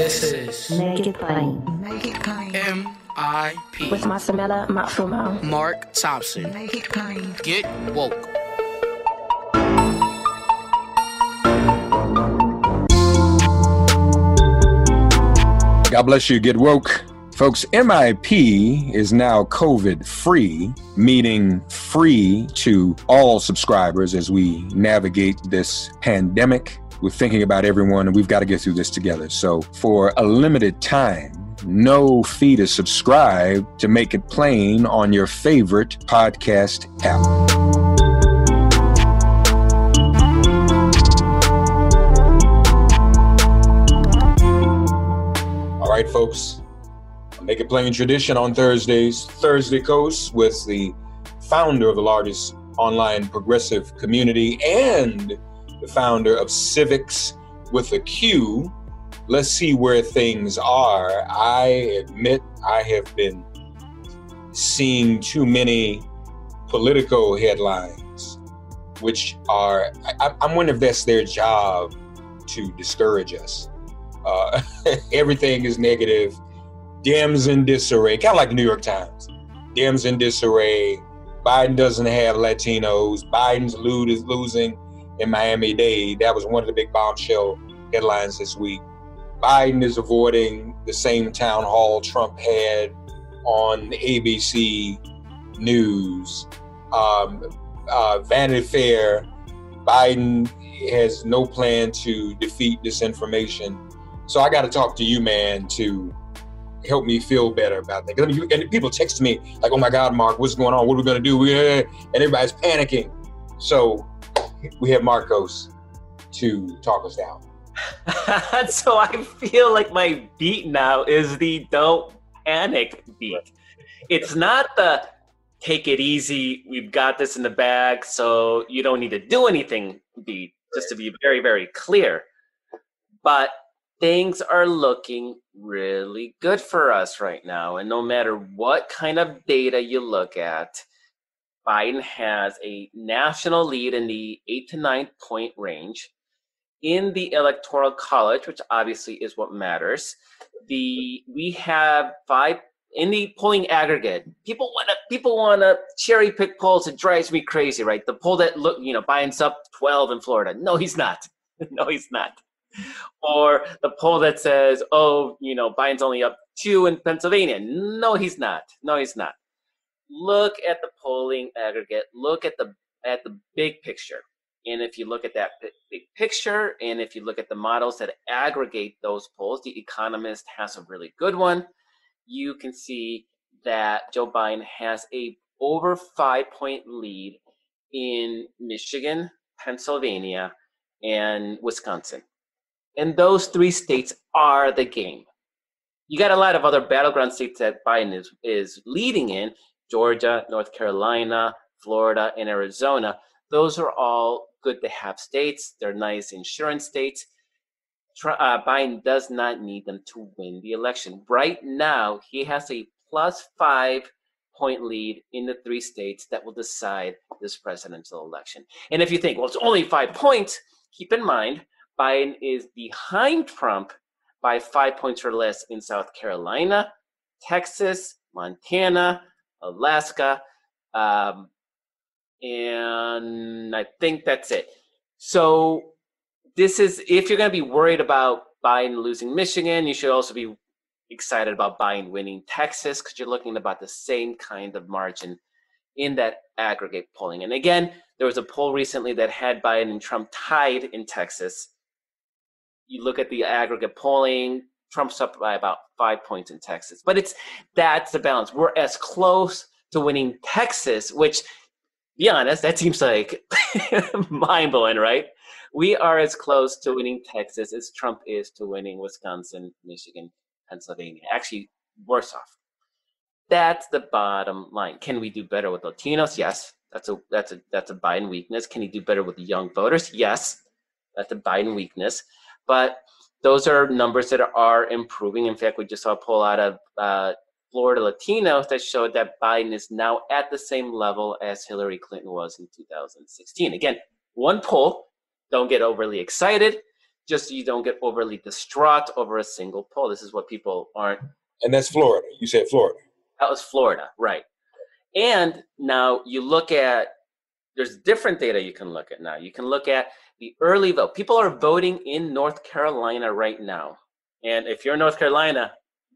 This is Make It Plain. Make It Plain. MIP With Masamela Matfumo. Mark Thompson. Make It Plain. Get woke. God bless you. Get woke. Folks, MIP is now COVID-free, meaning free to all subscribers as we navigate this pandemic. We're thinking about everyone, and we've got to get through this together. So for a limited time, no fee to subscribe to Make It Plain on your favorite podcast app. All right, folks. Make It Plain tradition on Thursdays, DailyKos with the founder of the largest online progressive community and the founder of Civiqs with a Q. Let's see where things are. I admit I have been seeing too many political headlines, which are, I'm wondering if that's their job to discourage us. Everything is negative. Dems in disarray, kind of like the New York Times. Dems in disarray. Biden doesn't have Latinos. Biden's is losing in Miami-Dade. That was one of the big bombshell headlines this week. Biden is avoiding the same town hall Trump had on ABC News. Vanity Fair, Biden has no plan to defeat disinformation. So I got to talk to you, man, to help me feel better about that. And people text me like, oh my God, Mark, what's going on? What are we going to do? And everybody's panicking. So we have Markos to talk us down. So I feel like my beat now is the don't panic beat. It's not the take it easy, we've got this in the bag, so you don't need to do anything beat, just to be very, very clear. But things are looking really good for us right now. And no matter what kind of data you look at, Biden has a national lead in the 8 to 9 point range. In the electoral college, which obviously is what matters, we have 5 in the polling aggregate. People want to cherry pick polls. It drives me crazy, right? The poll that Biden's up 12 in Florida. No, he's not. No, he's not. Or the poll that says, Biden's only up 2 in Pennsylvania. No, he's not. No, he's not. Look at the polling aggregate. Look at the big picture. And if you look at that big picture, and if you look at the models that aggregate those polls, The Economist has a really good one. You can see that Joe Biden has a over 5-point lead in Michigan, Pennsylvania, and Wisconsin. And those 3 states are the game. You got a lot of other battleground states that Biden is leading in: Georgia, North Carolina, Florida, and Arizona. Those are all good to have states. They're nice insurance states. Biden does not need them to win the election. Right now, he has a plus 5-point lead in the 3 states that will decide this presidential election. And if you think, well, it's only 5 points, keep in mind, Biden is behind Trump by 5 points or less in South Carolina, Texas, Montana, Alaska, and I think that's it. So this is, if you're going to be worried about Biden losing Michigan, you should also be excited about Biden winning Texas, because you're looking at about the same kind of margin in that aggregate polling. And again, there was a poll recently that had Biden and Trump tied in Texas. You look at the aggregate polling, Trump's up by about 5 points in Texas. But that's the balance. We're as close to winning Texas, which, be honest, that seems like mind-blowing, right? We are as close to winning Texas as Trump is to winning Wisconsin, Michigan, Pennsylvania. Actually, worse off. That's the bottom line. Can we do better with Latinos? Yes. That's a Biden weakness. Can he do better with the young voters? Yes. That's a Biden weakness. But those are numbers that are improving. In fact, we just saw a poll out of Florida Latinos that showed that Biden is now at the same level as Hillary Clinton was in 2016. Again, one poll. Don't get overly excited. just so you don't get overly distraught over a single poll. This is what people aren't. And that's Florida. You said Florida. That was Florida, right? And now you look at, there's different data you can look at now. You can look at the early vote. People are voting in North Carolina right now. And if you're in North Carolina,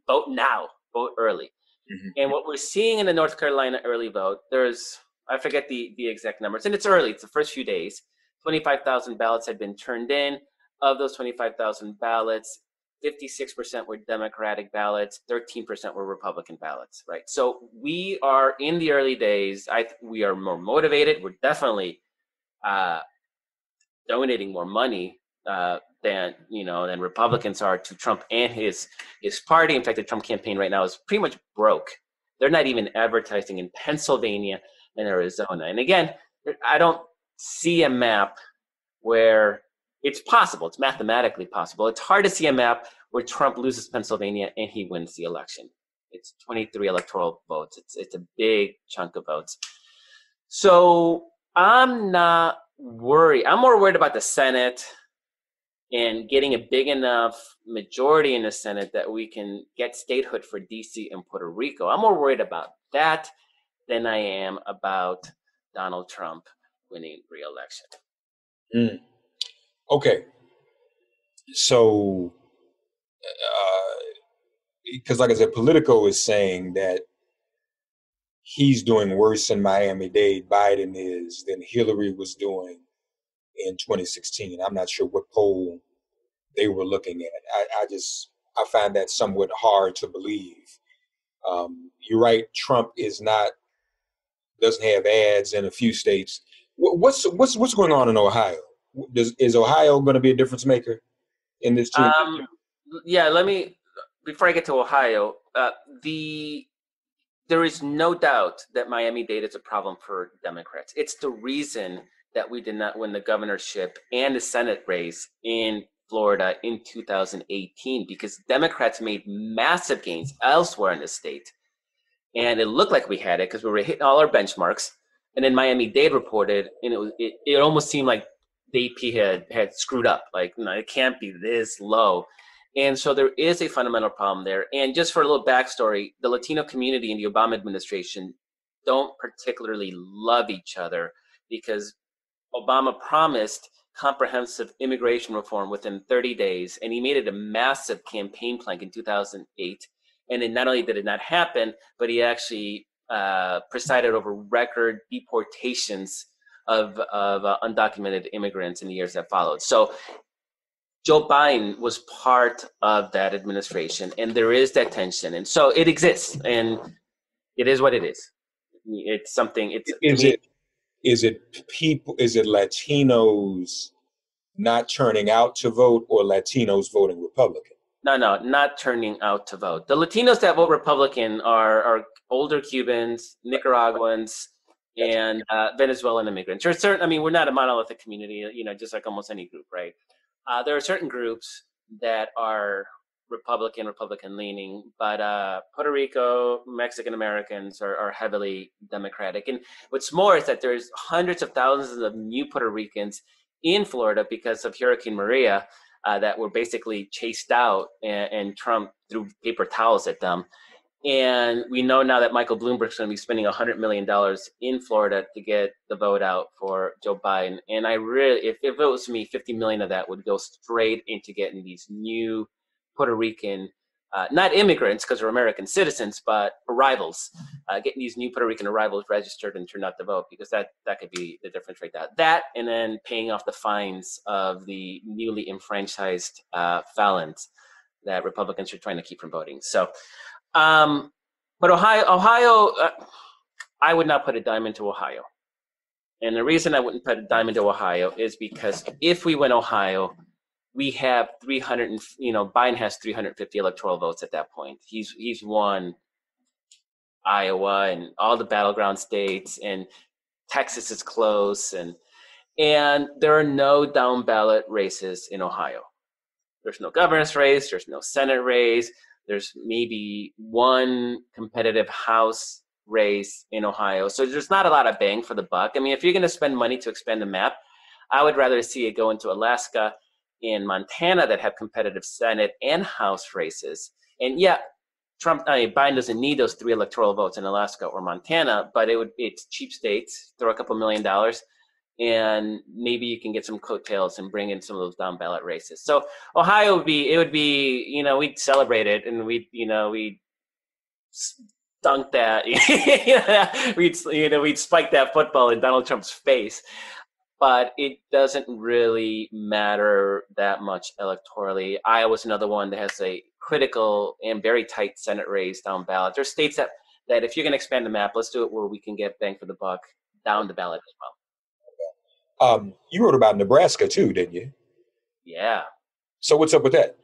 vote now, vote early. Mm-hmm. And what we're seeing in the North Carolina early vote, there's, I forget the exact numbers, and it's early, it's the first few days. 25,000 ballots had been turned in. Of those 25,000 ballots, 56% were Democratic ballots, 13% were Republican ballots, right? So we are in the early days. We are more motivated. We're definitely donating more money than Republicans are to Trump and his party. In fact, the Trump campaign right now is pretty much broke. They're not even advertising in Pennsylvania and Arizona. And again, I don't see a map where it's possible. It's mathematically possible. It's hard to see a map where Trump loses Pennsylvania and he wins the election. It's 23 electoral votes. It's a big chunk of votes. So I'm not worried. I'm more worried about the Senate and getting a big enough majority in the Senate that we can get statehood for DC and Puerto Rico. I'm more worried about that than I am about Donald Trump winning re-election. Mm. Okay. So, because like I said, Politico is saying that he's doing worse in Miami-Dade, Biden is, than Hillary was doing in 2016. I'm not sure what poll they were looking at. I find that somewhat hard to believe. You're right. Trump doesn't have ads in a few states. What's going on in Ohio? Is Ohio going to be a difference maker in this too? Yeah. Before I get to Ohio, there is no doubt that Miami-Dade is a problem for Democrats. It's the reason that we did not win the governorship and the Senate race in Florida in 2018, because Democrats made massive gains elsewhere in the state. And it looked like we had it because we were hitting all our benchmarks. And then Miami-Dade reported, and it almost seemed like the AP had screwed up. Like, no, it can't be this low. And so there is a fundamental problem there. And just for a little backstory, the Latino community in the Obama administration don't particularly love each other because Obama promised comprehensive immigration reform within 30 days, and he made it a massive campaign plank in 2008. And then not only did it not happen, but he actually presided over record deportations of undocumented immigrants in the years that followed. So Joe Biden was part of that administration, and there is that tension. And so it exists, and it is what it is. It's something. Is it people? Is it Latinos not turning out to vote, or Latinos voting Republican? No, not turning out to vote. The Latinos that vote Republican are older Cubans, Nicaraguans, and Venezuelan immigrants. There's certain. I mean, we're not a monolithic community, just like almost any group, right? There are certain groups that are Republican leaning, but Puerto Rico, Mexican Americans are heavily Democratic. And what's more is that there's hundreds of thousands of new Puerto Ricans in Florida because of Hurricane Maria that were basically chased out, and Trump threw paper towels at them. And we know now that Michael Bloomberg's going to be spending $100 million in Florida to get the vote out for Joe Biden. And I really, if it was me, 50 million of that would go straight into getting these new Puerto Rican, not immigrants because they're American citizens, but arrivals, getting these new Puerto Rican arrivals registered and turned out to vote, because that could be the difference right there. That, and then paying off the fines of the newly enfranchised felons that Republicans are trying to keep from voting. So, but Ohio, I would not put a dime into Ohio. And the reason I wouldn't put a dime into Ohio is because if we win Ohio, we have Biden has 350 electoral votes at that point. He's won Iowa and all the battleground states, and Texas is close, and there are no down ballot races in Ohio. There's no governor's race, there's no Senate race. There's maybe one competitive House race in Ohio. So there's not a lot of bang for the buck. I mean, if you're going to spend money to expand the map, I would rather see it go into Alaska in Montana that have competitive Senate and House races. And yeah, Biden doesn't need those 3 electoral votes in Alaska or Montana, but it's cheap states, throw a couple $1 million, and maybe you can get some coattails and bring in some of those down ballot races. So Ohio would be, we'd celebrate it, and we'd dunk that, we'd spike that football in Donald Trump's face. But it doesn't really matter that much electorally. Iowa's another one that has a critical and very tight Senate race down ballot. There's states that if you're going to expand the map, let's do it where we can get bang for the buck down the ballot as well. You wrote about Nebraska too, didn't you? Yeah. So what's up with that?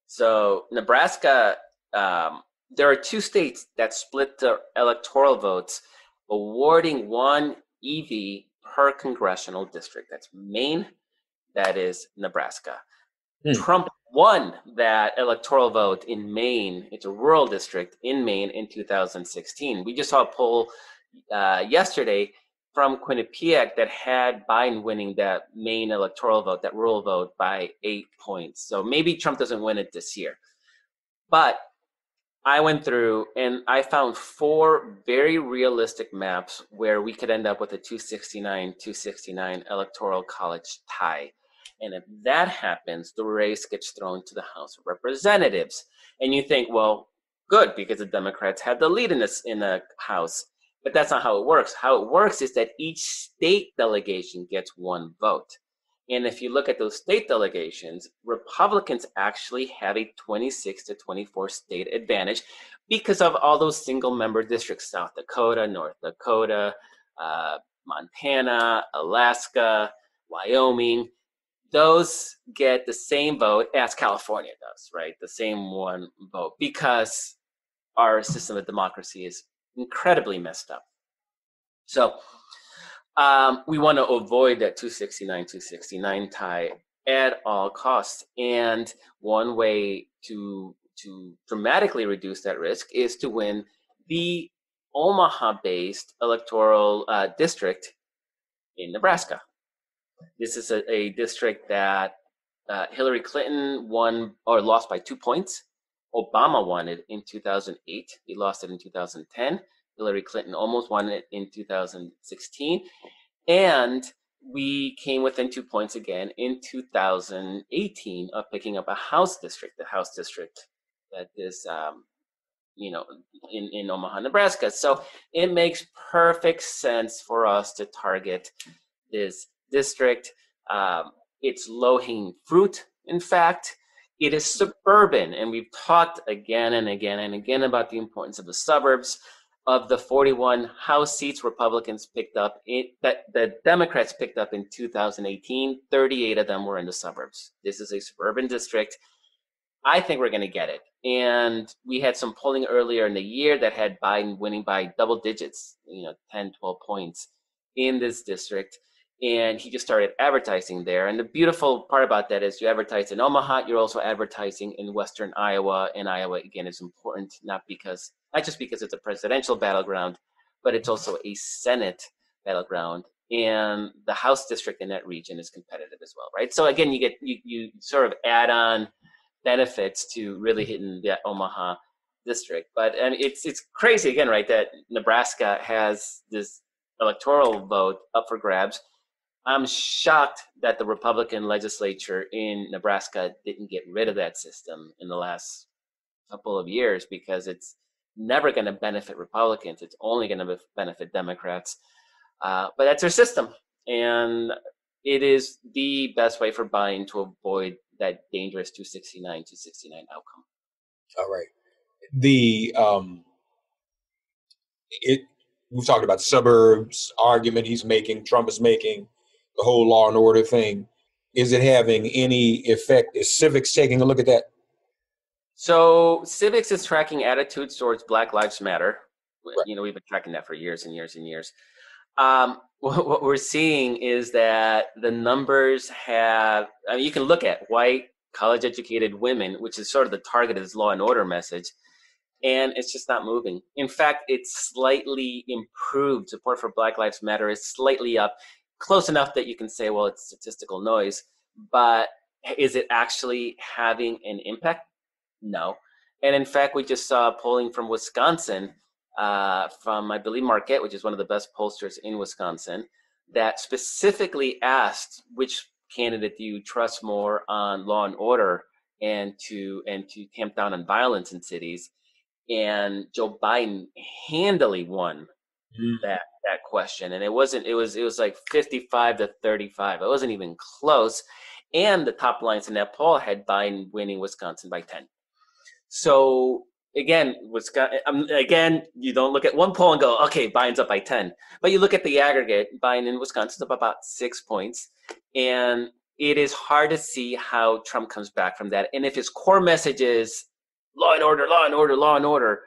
So Nebraska, there are 2 states that split the electoral votes, awarding 1 EV per congressional district. That's Maine, that is Nebraska. Trump won that electoral vote in Maine. It's a rural district in Maine in 2016. We just saw a poll yesterday from Quinnipiac that had Biden winning that Maine electoral vote, that rural vote, by 8 points. So maybe Trump doesn't win it this year. But I went through and I found 4 very realistic maps where we could end up with a 269 electoral college tie. And if that happens, the race gets thrown to the House of Representatives. And you think, well, good, because the Democrats have the lead in the House. But that's not how it works. How it works is that each state delegation gets 1 vote. And if you look at those state delegations, Republicans actually have a 26 to 24 state advantage because of all those single member districts: South Dakota, North Dakota, Montana, Alaska, Wyoming. Those get the same vote as California does, right? The same 1 vote, because our system of democracy is incredibly messed up. So we want to avoid that 269 tie at all costs. And one way to dramatically reduce that risk is to win the Omaha-based electoral district in Nebraska. This is a district that Hillary Clinton won or lost by 2 points. Obama won it in 2008. He lost it in 2010. Hillary Clinton almost won it in 2016. And we came within 2 points again in 2018 of picking up a House district, the House district that is, in Omaha, Nebraska. So it makes perfect sense for us to target this district. It's low-hanging fruit, in fact. It is suburban, and we've talked again and again and again about the importance of the suburbs. Of the 41 House seats Republicans picked up, that the Democrats picked up in 2018, 38 of them were in the suburbs. This is a suburban district. I think we're going to get it. And we had some polling earlier in the year that had Biden winning by double digits, 10, 12 points in this district. And he just started advertising there. And the beautiful part about that is you advertise in Omaha, you're also advertising in Western Iowa. And Iowa, again, is important, not just because it's a presidential battleground, but it's also a Senate battleground. And the House district in that region is competitive as well, right? So again, you sort of add on benefits to really hitting that Omaha district. And it's crazy again, right, that Nebraska has this electoral vote up for grabs. I'm shocked that the Republican legislature in Nebraska didn't get rid of that system in the last couple of years, because it's never going to benefit Republicans. It's only going to benefit Democrats. But that's their system. And it is the best way for Biden to avoid that dangerous 269 outcome. All right. We've talked about the suburbs argument he's making, Trump is making, the whole law and order thing. Is it having any effect? Is Civiqs taking a look at that? So Civiqs is tracking attitudes towards Black Lives Matter. Right. We've been tracking that for years and years and years. What we're seeing is that the numbers you can look at white, college-educated women, which is sort of the target of this law and order message, and it's just not moving. In fact, it's slightly improved. Support for Black Lives Matter is slightly up, close enough that you can say, well, it's statistical noise, but is it actually having an impact? No. And in fact, we just saw polling from Wisconsin, from, I believe, Marquette, which is one of the best pollsters in Wisconsin, that specifically asked which candidate do you trust more on law and order and to tamp down on violence in cities. And Joe Biden handily won that question. And it was like 55-35. It wasn't even close. And the top lines in that poll had Biden winning Wisconsin by 10. So again, you don't look at one poll and go, okay, Biden's up by 10. But you look at the aggregate, Biden in Wisconsin's up about 6 points. And it is hard to see how Trump comes back from that. And if his core message is law and order, law and order, law and order,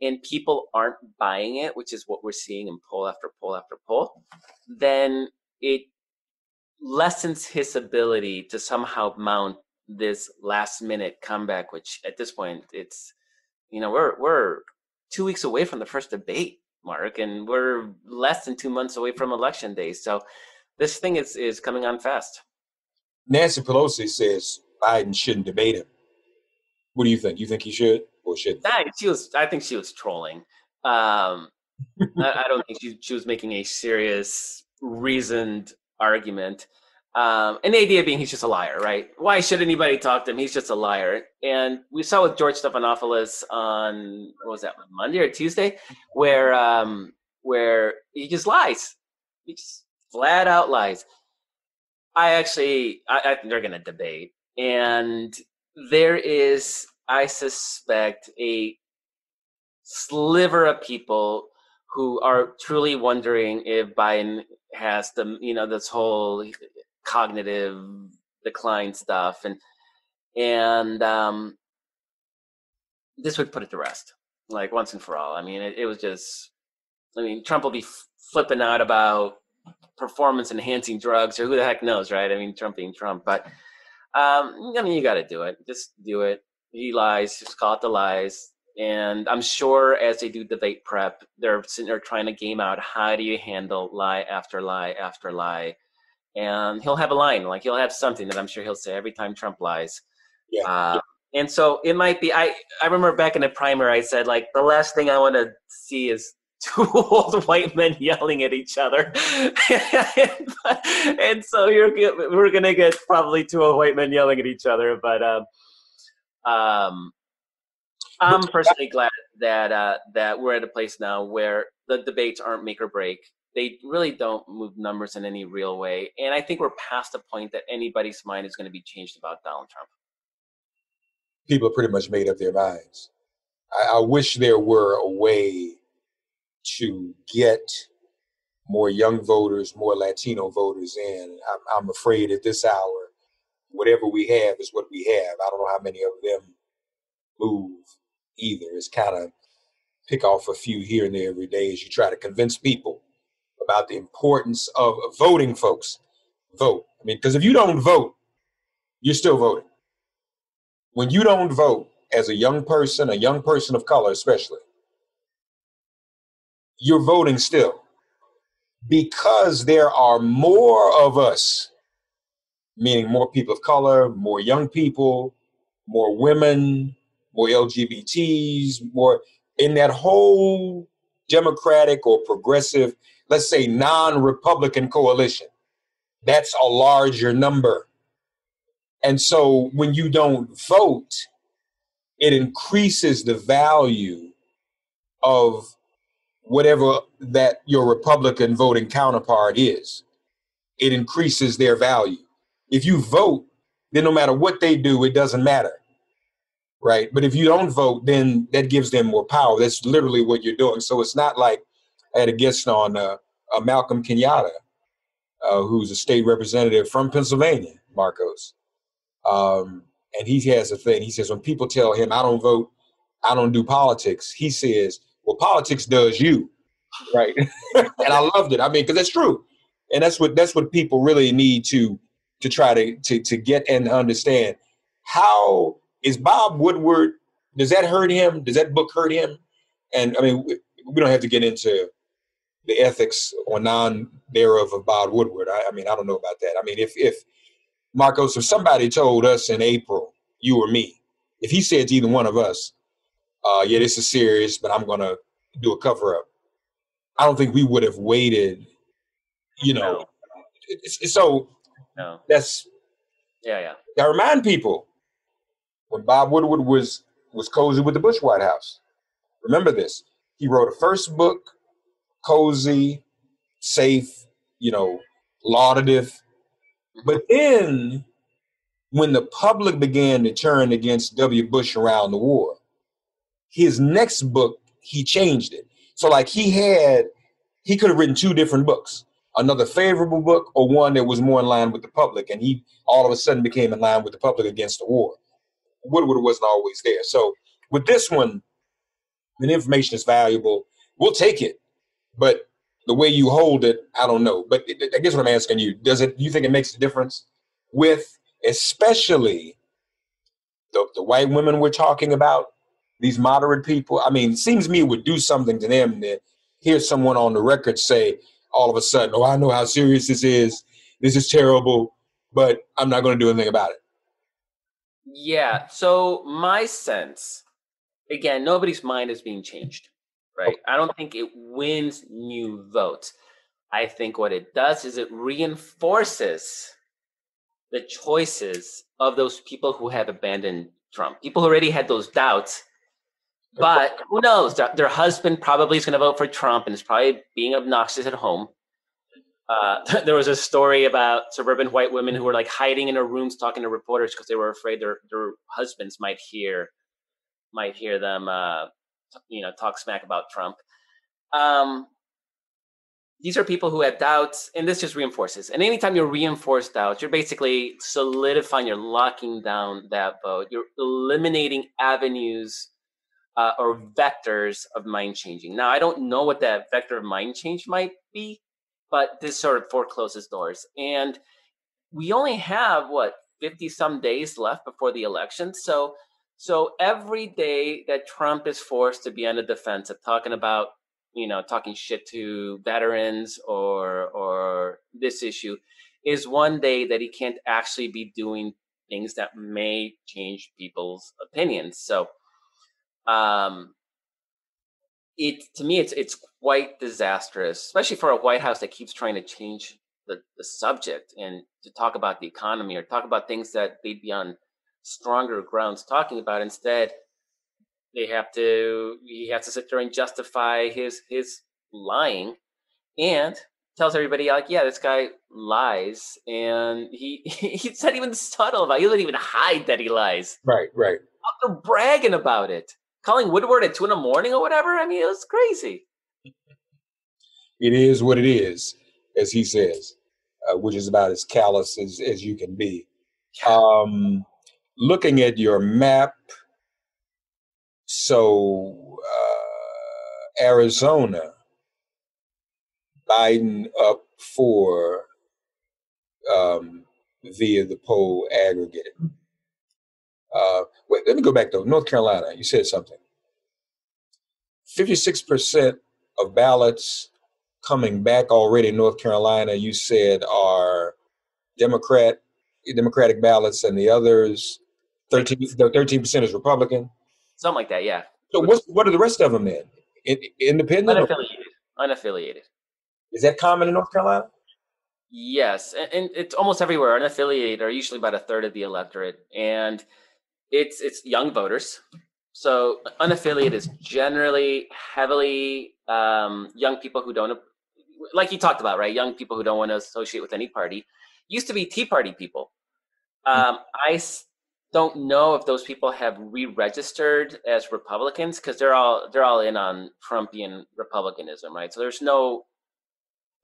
and people aren't buying it, which is what we're seeing in poll after poll after poll, then it lessens his ability to somehow mount this last minute comeback, which at this point, it's, we're 2 weeks away from the first debate, Mark, and we're less than 2 months away from election day. So this thing is coming on fast. Nancy Pelosi says Biden shouldn't debate him. What do you think? You think he should or shouldn't? I think she was trolling. I don't think she was making a serious, reasoned argument. And the idea being he's just a liar, right? Why should anybody talk to him? He's just a liar. And we saw with George Stephanopoulos on, what was that, Monday or Tuesday, where he just lies. He just flat out lies. I think they're going to debate. And there is, I suspect, a sliver of people who are truly wondering if Biden has this whole cognitive decline stuff, and this would put it to rest, like once and for all. I mean, it was just, Trump will be flipping out about performance enhancing drugs, or who the heck knows, right? I mean, Trump being Trump, but you got to do it. Just do it. He lies. Just call it the lies. And I'm sure as they do debate prep, they're sitting there trying to game out how do you handle lie after lie after lie. And he'll have a line, like he'll have something that I'm sure he'll say every time Trump lies. Yeah. And so it might be, I remember back in the primary, I said, like, the last thing I want to see is two old white men yelling at each other. And so we're going to get probably two old white men yelling at each other. But I'm personally glad that we're at a place now where the debates aren't make or break. They really don't move numbers in any real way. And I think we're past the point that anybody's mind is going to be changed about Donald Trump. People have pretty much made up their minds. I wish there were a way to get more young voters, more Latino voters in. I'm afraid at this hour, whatever we have is what we have. I don't know how many of them move either. It's kind of pick off a few here and there every day as you try to convince people about the importance of voting, folks. Vote. Because if you don't vote, you're still voting. When you don't vote as a young person of color especially, you're voting still. Because there are more of us, meaning more people of color, more young people, more women, more LGBTs, more in that whole Democratic or progressive, let's say non-Republican coalition. That's a larger number. And so when you don't vote, it increases the value of whatever that your Republican voting counterpart is. It increases their value. If you vote, then no matter what they do, it doesn't matter. Right. But if you don't vote, then that gives them more power. That's literally what you're doing. So it's not like I had a guest on Malcolm Kenyatta, who's a state representative from Pennsylvania, Markos. And he has a thing. He says, when people tell him, I don't vote, I don't do politics, he says, well, politics does you. Right. And I loved it. Because that's true. And that's what people really need to try to get and understand. How is Bob Woodward, does that hurt him? Does that book hurt him? And we don't have to get into the ethics or non thereof of Bob Woodward. I don't know about that. If Markos, if somebody told us in April, you or me, if he said to either one of us, yeah, this is serious, but I'm going to do a cover up, I don't think we would have waited, you know. No. So No. that's, Yeah. I remind people when Bob Woodward was cozy with the Bush White House. Remember this. He wrote a first book, cozy, safe, laudative. But then when the public began to turn against W. Bush around the war, his next book, he changed it. So like he could have written two different books, another favorable book or one that was more in line with the public. And he all of a sudden became in line with the public against the war. Woodward wasn't always there. So with this one, when information is valuable, we'll take it. But the way you hold it, I don't know. But I guess what I'm asking you, you think it makes a difference with especially the white women we're talking about, these moderate people? I mean, it seems to me it would do something to them to hear someone on the record say all of a sudden, oh, I know how serious this is. This is terrible, but I'm not going to do anything about it. Yeah. So my sense, again, nobody's mind is being changed, right? I don't think it wins new votes. I think what it does is it reinforces the choices of those people who have abandoned Trump. People who already had those doubts, but who knows? Their husband probably is going to vote for Trump and is probably being obnoxious at home. There was a story about suburban white women who were like hiding in their rooms talking to reporters because they were afraid their husbands might hear them, talk smack about Trump. These are people who have doubts, and this just reinforces. And anytime you reinforce doubts, you're basically solidifying, you're locking down that vote. You're eliminating avenues or vectors of mind changing. Now, I don't know what that vector of mind change might be, but this sort of forecloses doors. And we only have, 50 some days left before the election. So every day that Trump is forced to be on the defensive, talking about, talking shit to veterans or this issue, is one day that he can't actually be doing things that may change people's opinions. So, to me, it's quite disastrous, especially for a White House that keeps trying to change the subject and to talk about the economy or talk about things that they'd be on stronger grounds talking about. Instead, he has to sit there and justify his lying, and tells everybody like, yeah, this guy lies, and he's not even subtle about it. He doesn't even hide that he lies. Right. They're bragging about it, calling Woodward at 2 a.m. or whatever. I mean, it was crazy. It is what it is, as he says, which is about as callous as you can be. Looking at your map, so Arizona, Biden up 4 via the poll aggregate. Wait, let me go back though. North Carolina, you said something. 56% of ballots coming back already in North Carolina, you said, are Democratic ballots, and the others, 13% is Republican. Something like that, yeah. So what are the rest of them then? Independent? Unaffiliated. Is that common in North Carolina? Yes, and it's almost everywhere. Unaffiliated are usually about a third of the electorate, and it's young voters. So unaffiliated is generally heavily young people who don't, like you talked about, right? Young people who don't want to associate with any party. Used to be Tea Party people. I don't know if those people have re-registered as Republicans because they're all in on Trumpian Republicanism, right? So there's no.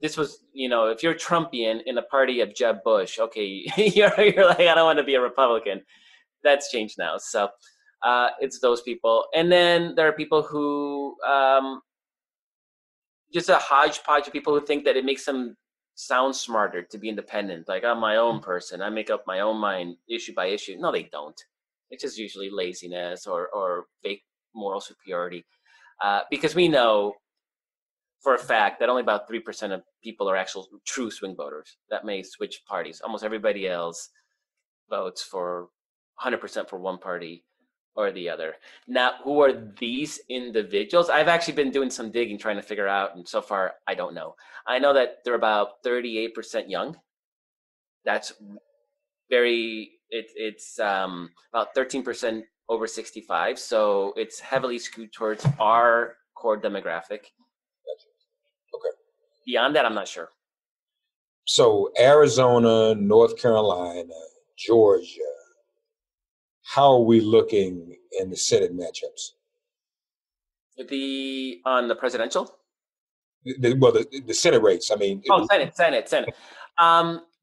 This was, if you're Trumpian in a party of Jeb Bush, okay, you're like, I don't want to be a Republican. That's changed now. So it's those people. And then there are people who, just a hodgepodge of people who think that it makes them sound smarter to be independent. Like, I'm my own person. I make up my own mind issue by issue. No, they don't. It's just usually laziness or fake moral superiority. Because we know for a fact that only about 3% of people are actual true swing voters that may switch parties. Almost everybody else votes for 100% for one party or the other. Now, who are these individuals? I've actually been doing some digging trying to figure out, and so far I don't know. I know that they're about 38% young. That's it's about 13% over 65, so it's heavily skewed towards our core demographic. Okay. Beyond that, I'm not sure. So Arizona, North Carolina, Georgia, how are we looking in the Senate matchups? On the presidential? The Senate race. I mean, Senate.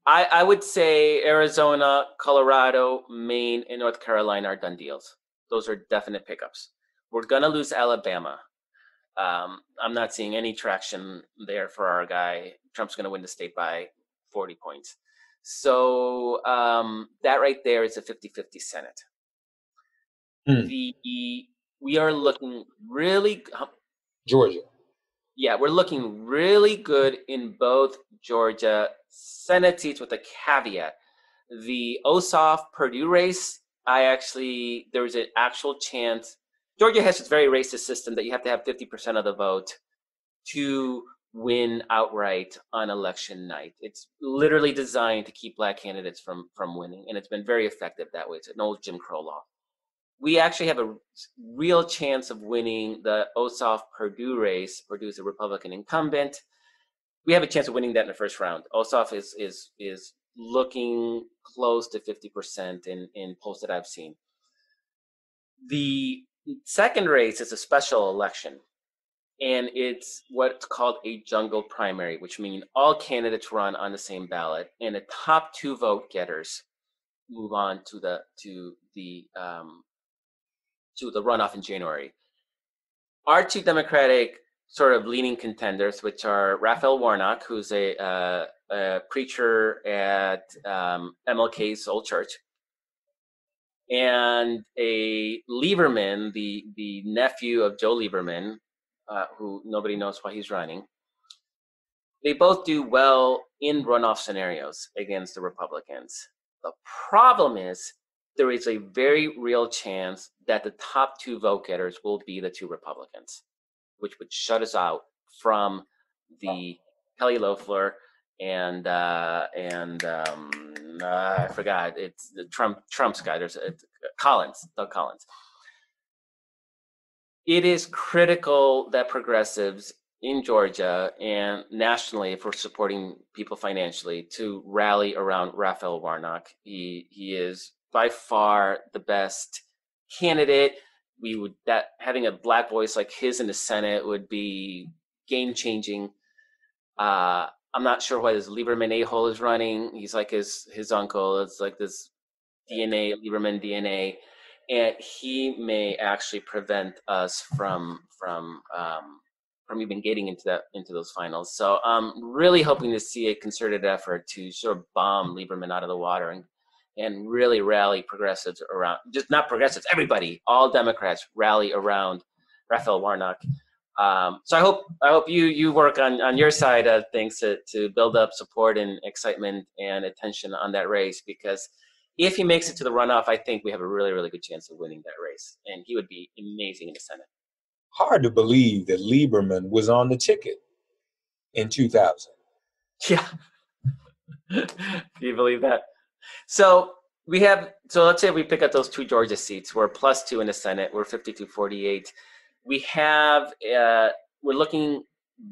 I would say Arizona, Colorado, Maine, and North Carolina are done deals. Those are definite pickups. We're gonna lose Alabama. I'm not seeing any traction there for our guy. Trump's gonna win the state by 40 points. So that right there is a 50-50 Senate. We are looking really Georgia. Yeah, we're looking really good in both Georgia Senate seats, with a caveat. The Ossoff Purdue race, there's an actual chance. Georgia has this very racist system that you have to have 50% of the vote to win outright on election night. It's literally designed to keep black candidates from winning, and it's been very effective that way. It's an old Jim Crow law. We actually have a real chance of winning the Ossoff Purdue race. Purdue's a Republican incumbent. We have a chance of winning that in the first round. Ossoff is looking close to 50% in polls that I've seen. The second race is a special election, and it's what's called a jungle primary, which means all candidates run on the same ballot, and the top two vote getters move on to the runoff in January. Our two Democratic sort of leading contenders, which are Raphael Warnock, who's a preacher at MLK's old church, and a Lieberman, the nephew of Joe Lieberman, who nobody knows why he's running. They both do well in runoff scenarios against the Republicans. The problem is there is a very real chance that the top two vote getters will be the two Republicans, which would shut us out from the Kelly Loeffler and I forgot, it's the Trump's guy. There's Doug Collins. It is critical that progressives in Georgia and nationally, if we're supporting people financially, to rally around Raphael Warnock. He is by far the best candidate. Having a black voice like his in the Senate would be game changing. I'm not sure why this Lieberman a-hole is running. He's like his uncle. It's like this Lieberman DNA, and he may actually prevent us from even getting into those finals. So I'm really hoping to see a concerted effort to sort of bomb Lieberman out of the water and really rally progressives around, just not progressives, everybody, all Democrats rally around Raphael Warnock. So I hope you work on your side of things to build up support and excitement and attention on that race, because if he makes it to the runoff, I think we have a really, really good chance of winning that race, and he would be amazing in the Senate. Hard to believe that Lieberman was on the ticket in 2000. Yeah. Do you believe that? So let's say we pick up those two Georgia seats. We're +2 in the Senate. We're 52-48. We're looking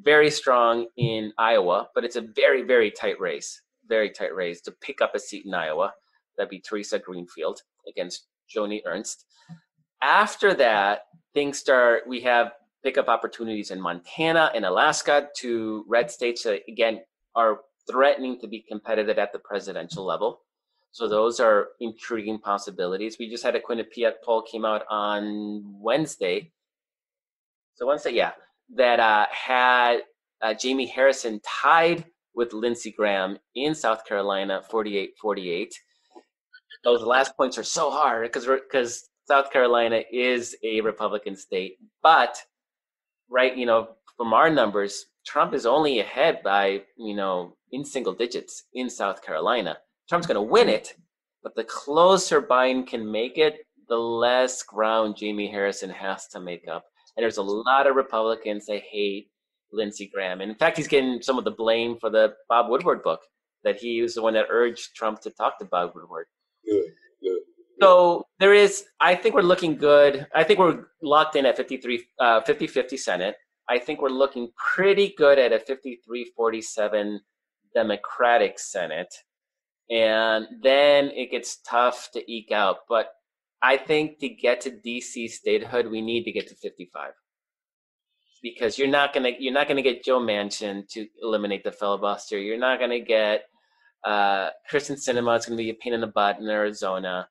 very strong in Iowa, but it's a very, very tight race. Very tight race to pick up a seat in Iowa. That'd be Teresa Greenfield against Joni Ernst. After that, we have pickup opportunities in Montana and Alaska, two red states that, again, are threatening to be competitive at the presidential level. So those are intriguing possibilities. We just had a Quinnipiac poll came out on Wednesday. So Wednesday, yeah, that had Jamie Harrison tied with Lindsey Graham in South Carolina, 48-48. Those last points are so hard because South Carolina is a Republican state, but from our numbers, Trump is only ahead by in single digits in South Carolina. Trump's going to win it, But the closer Biden can make it, the less ground Jamie Harrison has to make up. And there's a lot of Republicans that hate Lindsey Graham. And in fact, he's getting some of the blame for the Bob Woodward book, that he was the one that urged Trump to talk to Bob Woodward. Good. So I think we're looking good. I think we're locked in at 50-50 Senate. I think we're looking pretty good at a 53-47 Democratic Senate. And then it gets tough to eke out. But I think to get to DC statehood, we need to get to 55. Because you're not gonna get Joe Manchin to eliminate the filibuster. You're not gonna get Kristen Sinema. It's gonna be a pain in the butt in Arizona.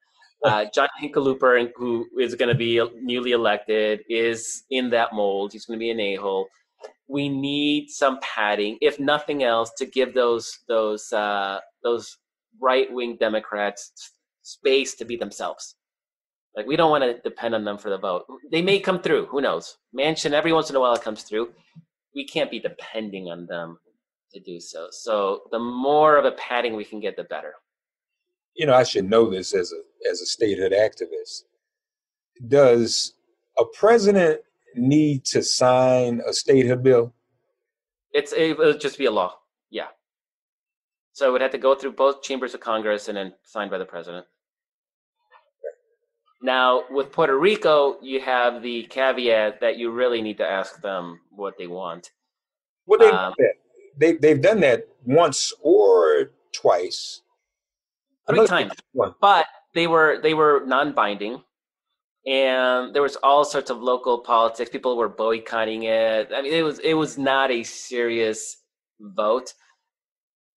John Hickenlooper, who is going to be newly elected, is in that mold. He's going to be an a-hole. We need some padding, if nothing else, to give those right-wing Democrats space to be themselves. Like, we don't want to depend on them for the vote. They may come through. Who knows? Manchin, every once in a while, it comes through. We can't be depending on them to do so. So the more of a padding we can get, the better. You know, I should know this as a statehood activist. Does a president need to sign a statehood bill? It'll just be a law. Yeah. So it would have to go through both chambers of Congress and then signed by the president. Now, with Puerto Rico, you have the caveat that you really need to ask them what they want. Well, they've done that once or twice. 3 times, but they were non-binding, and there was all sorts of local politics. People were boycotting it. I mean, it was not a serious vote.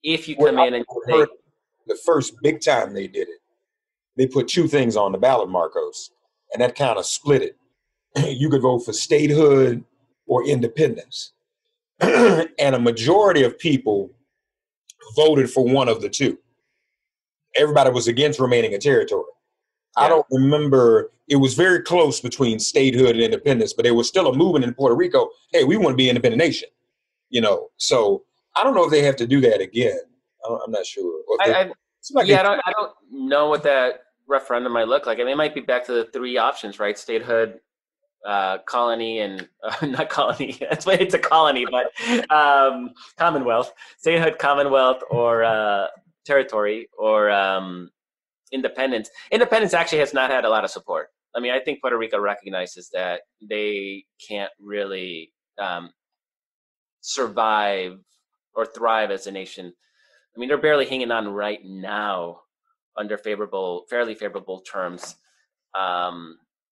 If you come in and the first big time they did it, they put 2 things on the ballot, Markos, and that kind of split it. You could vote for statehood or independence, and a majority of people voted for one of the 2. Everybody was against remaining a territory. Yeah. I don't remember. It was very close between statehood and independence, but there was still a movement in Puerto Rico. Hey, we want to be an independent nation, you know. So I don't know if they have to do that again. I'm not sure. I don't know what that referendum might look like. I mean, it might be back to the 3 options, right? Statehood, colony, and not colony. It's a colony, but Commonwealth, statehood, Commonwealth, or territory, or independence. Independence actually has not had a lot of support. I mean, I think Puerto Rico recognizes that they can't really survive or thrive as a nation. I mean, they're barely hanging on right now under fairly favorable terms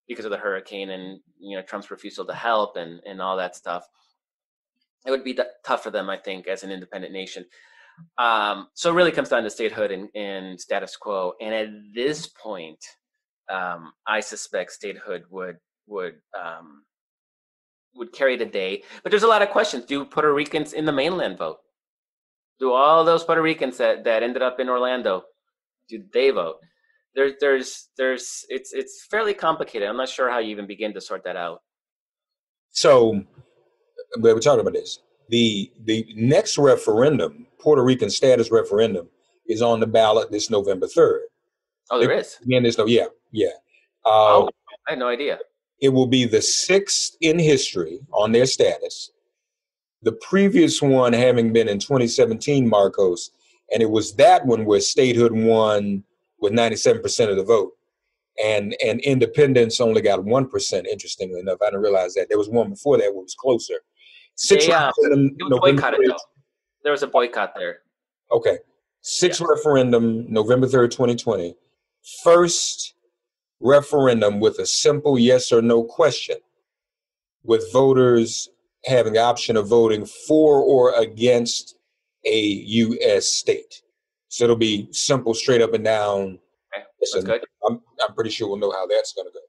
because of the hurricane and, you know, Trump's refusal to help and all that stuff. It would be tough for them, I think, as an independent nation. So it really comes down to statehood and status quo. And at this point, I suspect statehood would carry the day. But there's a lot of questions. Do Puerto Ricans in the mainland vote? Do all those Puerto Ricans that ended up in Orlando, do they vote? It's fairly complicated. I'm not sure how you even begin to sort that out. So, we're talking about this. The next referendum, Puerto Rican status referendum, is on the ballot this November 3rd. Oh, there is? Yeah. I had no idea. It will be the 6th in history on their status. The previous one having been in 2017, Markos, and it was that one where statehood won with 97% of the vote. And independence only got 1%, interestingly enough. I didn't realize that. There was one before that one was closer. It was boycotted, though. There was a boycott there. Okay. 6th referendum, November 3rd, 2020. First referendum with a simple yes or no question, with voters having the option of voting for or against a U.S. state. So it'll be simple, straight up and down. Okay. That's good. I'm pretty sure we'll know how that's going to go.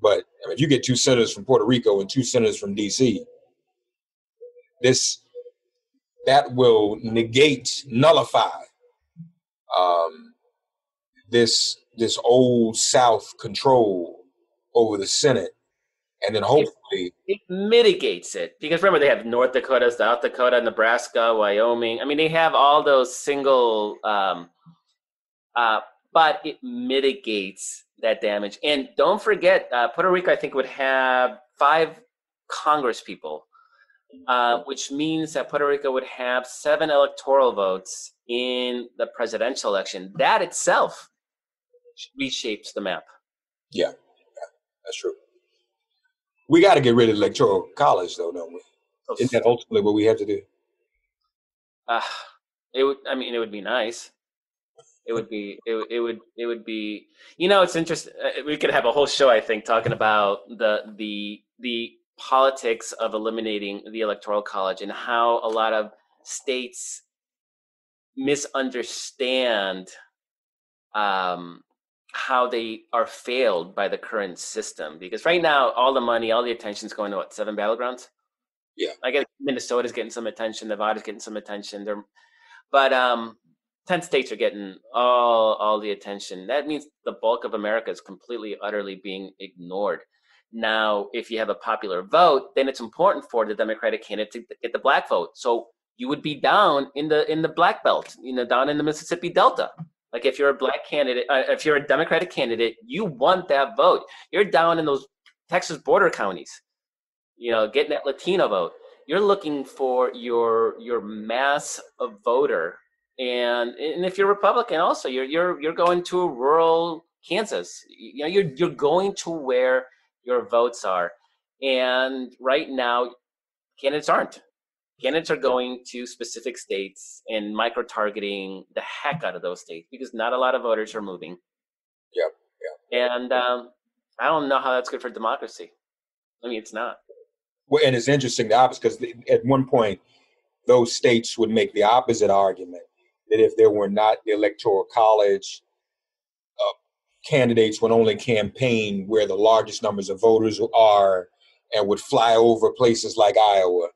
But I mean, if you get 2 senators from Puerto Rico and 2 senators from D.C., that will nullify this old South control over the Senate, and then hopefully it mitigates it, because remember, they have North Dakota, South Dakota, Nebraska, Wyoming. I mean, they have all those single but it mitigates that damage. And don't forget, Puerto Rico, I think, would have 5 Congress people, which means that Puerto Rico would have 7 electoral votes in the presidential election. That itself reshapes the map. Yeah, that's true. We got to get rid of the electoral college, though, don't we? Isn't that ultimately what we have to do? It would. I mean, it would be nice. It would be. It would be. You know, it's interesting. We could have a whole show, I think, talking about the politics of eliminating the electoral college and how a lot of states misunderstand how they are failed by the current system. Because right now, all the money, all the attention is going to 7 battlegrounds. Yeah, I guess Minnesota's getting some attention, Nevada's getting some attention. But 10 states are getting all the attention. That means the bulk of America is completely, utterly being ignored. Now, if you have a popular vote, then it's important for the Democratic candidate to get the black vote. So you would be down in the black belt, down in the Mississippi Delta. Like if you're a black candidate, if you're a Democratic candidate, you want that vote. You're down in those Texas border counties, getting that Latino vote. You're looking for your mass of voter, and if you're Republican, also you're going to rural Kansas. You're going to where your votes are, and right now, candidates aren't. Candidates are going to specific states and micro-targeting the heck out of those states because not a lot of voters are moving. Yeah. And I don't know how that's good for democracy. I mean, it's not. Well, and it's interesting, the opposite, because at one point, those states would make the opposite argument that if there were not the electoral college, candidates would only campaign where the largest numbers of voters are and would fly over places like Iowa,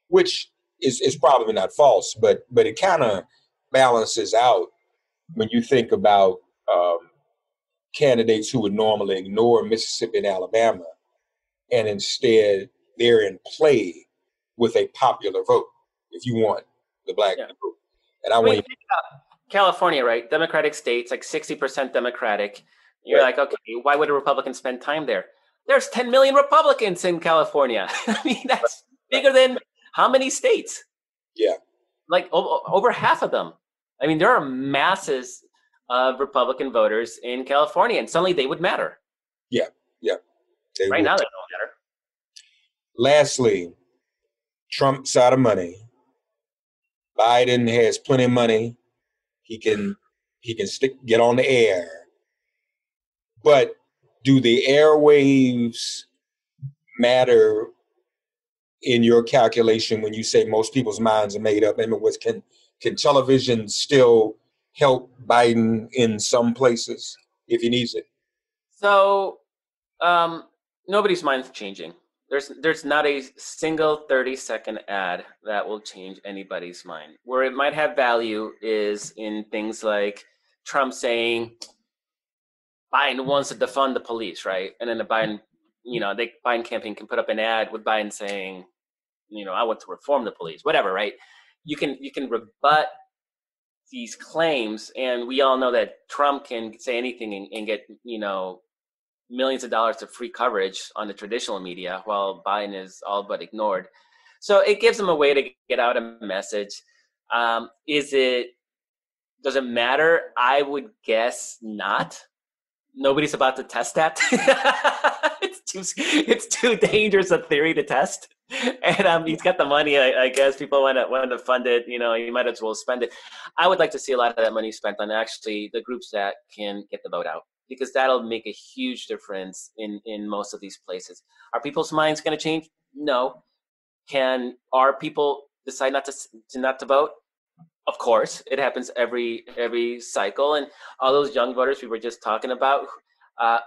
which is probably not false, but it kind of balances out when you think about candidates who would normally ignore Mississippi and Alabama, and instead they're in play with a popular vote, if you want the black vote. And I want think about California, right? Democratic states, like 60% Democratic. You're like, okay, why would a Republican spend time there? There's 10 million Republicans in California. I mean, that's bigger than how many states? Yeah. Like over half of them. I mean, there are masses of Republican voters in California, and suddenly they would matter. Yeah. Right now, they don't matter. Lastly, Trump's out of money. Biden has plenty of money. He can get on the air. But do the airwaves matter in your calculation when you say most people's minds are made up? I mean, can television still help Biden in some places if he needs it? So nobody's mind's changing. There's not a single 30-second ad that will change anybody's mind. Where it might have value is in things like Trump saying Biden wants to defund the police, right? And then the Biden campaign can put up an ad with Biden saying, I want to reform the police, whatever, right? You can rebut these claims, and we all know that Trump can say anything and get, millions of dollars of free coverage on the traditional media while Biden is all but ignored. So it gives them a way to get out a message. Does it matter? I would guess not. Nobody's about to test that. It's too dangerous a theory to test. And he's got the money. I guess people want to fund it. You might as well spend it. I would like to see a lot of that money spent on actually the groups that can get the vote out, because that'll make a huge difference in most of these places. Are people's minds going to change? No. Are people decide not to vote? Of course, it happens every cycle, and all those young voters we were just talking about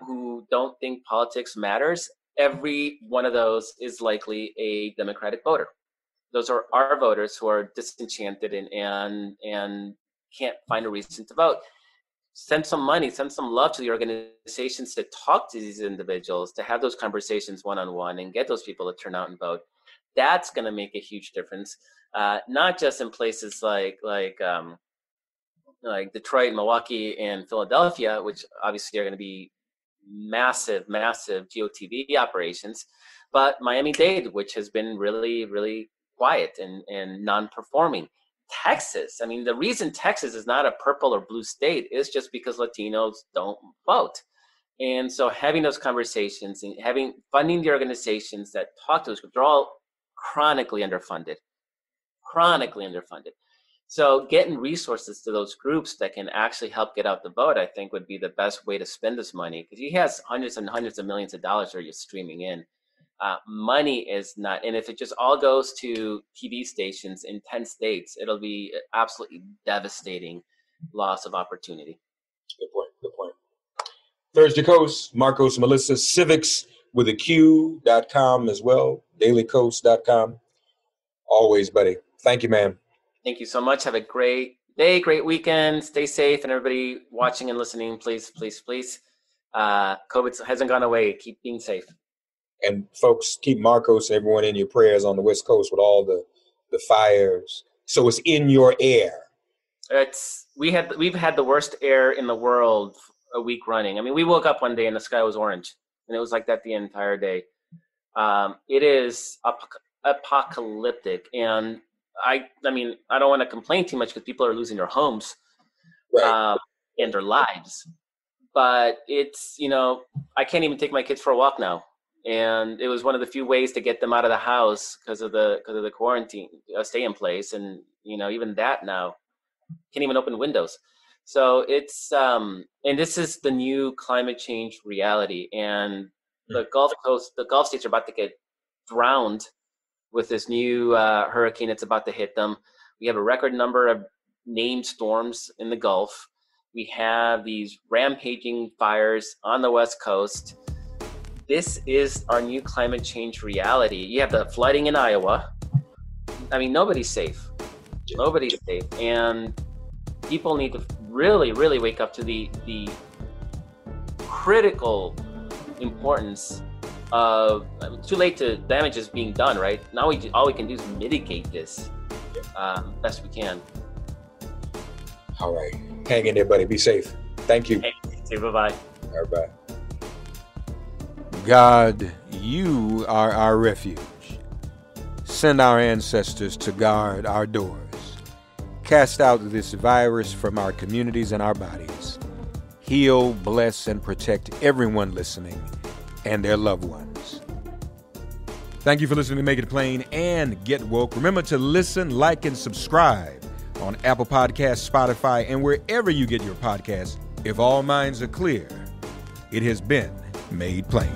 who don't think politics matters, every one of those is likely a Democratic voter. Those are our voters who are disenchanted and can't find a reason to vote. Send some money, send some love to the organizations to talk to these individuals, to have those conversations one-on-one and get those people to turn out and vote. That's going to make a huge difference. Not just in places like like Detroit, Milwaukee, and Philadelphia, which obviously are going to be massive GOTV operations, but Miami-Dade, which has been really, really quiet and non-performing. Texas, I mean, the reason Texas is not a purple or blue state is just because Latinos don't vote. And so having those conversations and funding the organizations that talk to those groups, they're all chronically underfunded. So getting resources to those groups that can actually help get out the vote, I think, would be the best way to spend this money, because he has hundreds and hundreds of millions of dollars that you're streaming in. Money is not, and if it just all goes to TV stations in 10 states, it'll be absolutely devastating loss of opportunity. Good point. Thursday Coast, Markos Moulitsas, Civiqs with a Q.com as well, DailyKos.com. Always, buddy. Thank you, man. Thank you so much. Have a great day, great weekend. Stay safe, and everybody watching and listening, please. COVID hasn't gone away. Keep being safe. And folks, keep Markos, everyone in your prayers on the West Coast with all the fires. So it's in your air. We've had the worst air in the world a week running. I mean, we woke up one day and the sky was orange, and it was like that the entire day. It is apocalyptic, and I mean, I don't want to complain too much because people are losing their homes, right, and their lives. But it's, I can't even take my kids for a walk now. And it was one of the few ways to get them out of the house because of the quarantine, stay in place. And, even that now, can't even open windows. So it's, and this is the new climate change reality. And the Gulf Coast, the Gulf states are about to get drowned with this new hurricane that's about to hit them. We have a record number of named storms in the Gulf. We have these rampaging fires on the West Coast. This is our new climate change reality. You have the flooding in Iowa. I mean, nobody's safe. Nobody's safe. And people need to really, really wake up to the critical importance of, too late to damage is being done, right? Now all we can do is mitigate this best we can. All right. Hang in there, buddy. Be safe. Thank you. Hey, bye-bye. All right, bye. God, you are our refuge. Send our ancestors to guard our doors. Cast out this virus from our communities and our bodies. Heal, bless, and protect everyone listening and their loved ones. Thank you for listening to Make It Plain and Get Woke. Remember to listen, like, and subscribe on Apple Podcasts, Spotify, and wherever you get your podcasts. If all minds are clear, it has been made plain.